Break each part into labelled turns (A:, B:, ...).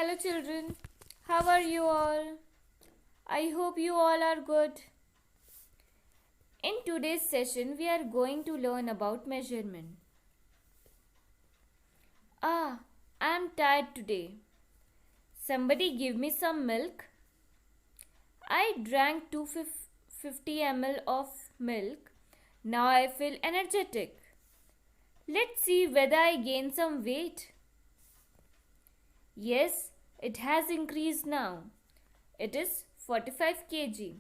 A: Hello children, how are you all? I hope you all are good. In today's session, we are going to learn about measurement. I am tired today. Somebody give me some milk. I drank 250 ml of milk. Now I feel energetic. Let's see whether I gain some weight. Yes, it has increased now. It is 45 kg.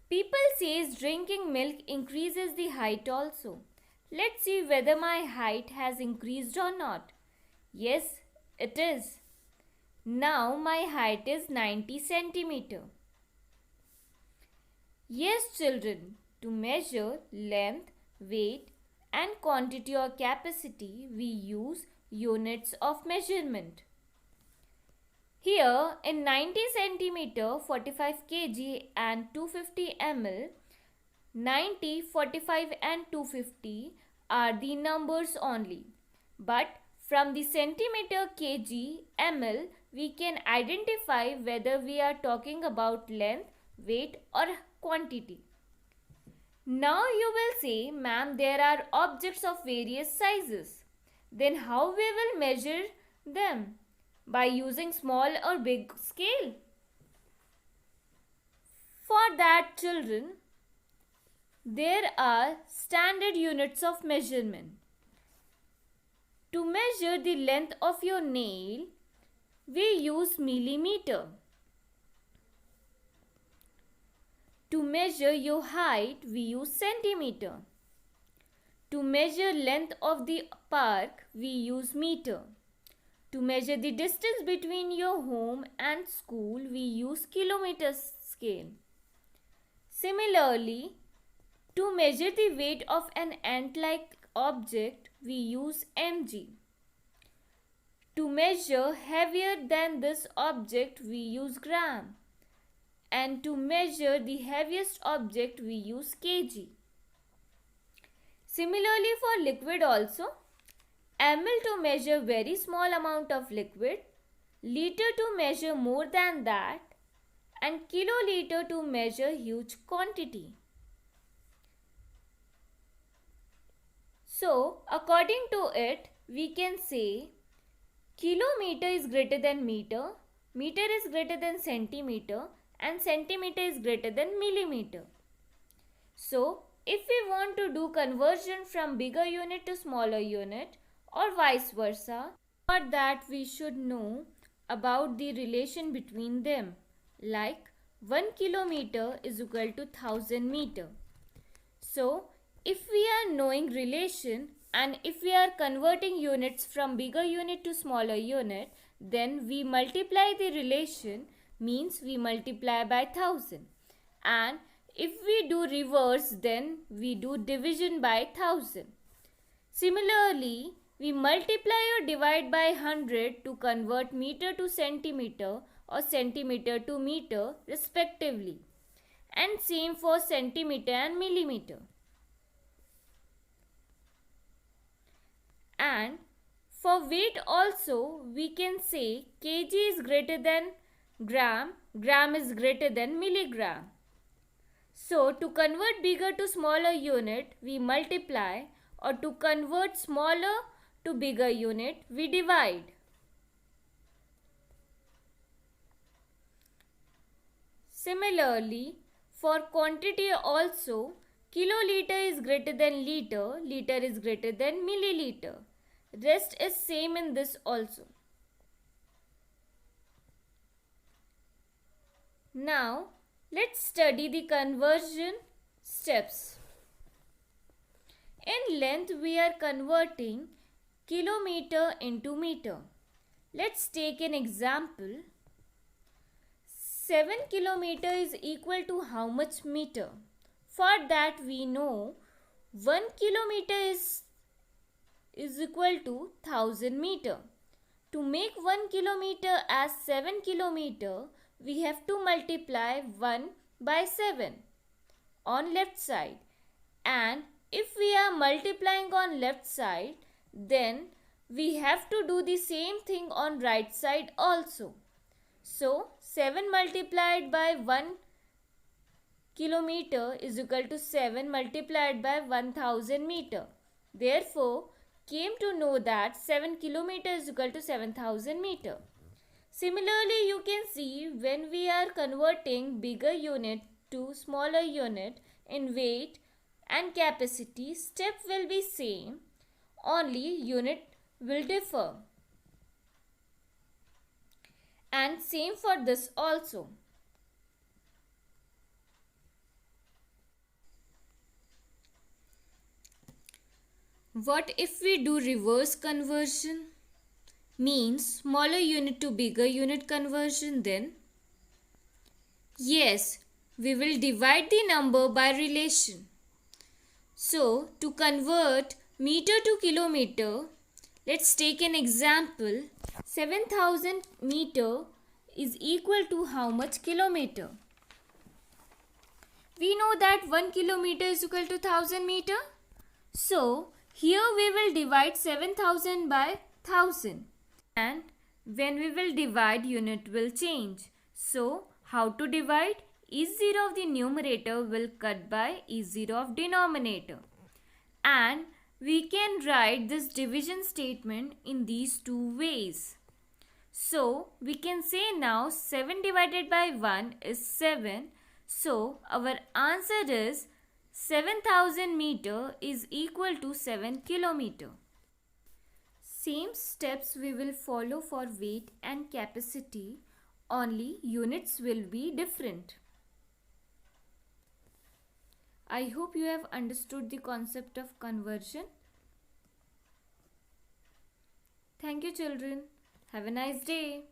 A: People says drinking milk increases the height also. Let's see whether my height has increased or not. Yes, it is. Now my height is 90 centimeter. Yes, children, to measure length, weight and quantity or capacity, we use units of measurement. Here in 90 centimeter, 45 kg and 250 ml, 90, 45 and 250 are the numbers only. But from the centimeter, kg, ml, we can identify whether we are talking about length, weight or quantity. Now you will say, ma'am, there are objects of various sizes. Then how we will measure them? By using small or big scale? For that, children, there are standard units of measurement. To measure the length of your nail, we use millimeter. To measure your height, we use centimeter. To measure length of the park, we use meter. To measure the distance between your home and school, we use kilometer scale. Similarly, to measure the weight of an ant-like object, we use mg. To measure heavier than this object, we use gram. And to measure the heaviest object, we use kg. Similarly, for liquid also, ml to measure very small amount of liquid, liter to measure more than that, and kiloliter to measure huge quantity. So, according to it, we can say kilometer is greater than meter, meter is greater than centimeter, and centimeter is greater than millimeter. So, if we want to do conversion from bigger unit to smaller unit, or vice versa, for that we should know about the relation between them, like 1 kilometer is equal to 1000 meter. So if we are knowing relation and if we are converting units from bigger unit to smaller unit, then we multiply the relation, means we multiply by 1000, and if we do reverse, then we do division by 1000. Similarly, we multiply or divide by 100 to convert meter to centimeter or centimeter to meter respectively. And same for centimeter and millimeter. And for weight also, we can say kg is greater than gram, gram is greater than milligram. So to convert bigger to smaller unit, we multiply, or to convert smaller to bigger unit, we divide. Similarly, for quantity also, kiloliter is greater than liter, liter is greater than milliliter. Rest is same in this also. Now, let's study the conversion steps. In length, we are converting kilometer into meter. Let's take an example. 7 kilometer is equal to how much meter? For that we know 1 kilometer is equal to 1000 meter. To make 1 kilometer as 7 kilometer, we have to multiply 1 by 7 on left side. And if we are multiplying on left side, then we have to do the same thing on right side also. So 7 multiplied by 1 kilometer is equal to 7 multiplied by 1000 meter. Therefore, came to know that 7 kilometer is equal to 7000 meter. Similarly, you can see when we are converting bigger unit to smaller unit in weight and capacity, step will be same, only unit will differ. And same for this also. What if we do reverse conversion? Means smaller unit to bigger unit conversion then? Yes, we will divide the number by relation. So, to convert meter to kilometer, let's take an example. 7000 meter is equal to how much kilometer? We know that 1 kilometer is equal to 1000 meter. So, here we will divide 7000 by 1000. And when we will divide, unit will change. So, how to divide? E0 of the numerator will cut by E0 of denominator. And we can write this division statement in these two ways. So, we can say now 7 divided by 1 is 7. So, our answer is 7000 meter is equal to 7 kilometer. Same steps we will follow for weight and capacity, only units will be different. I hope you have understood the concept of conversion. Thank you, children. Have a nice day.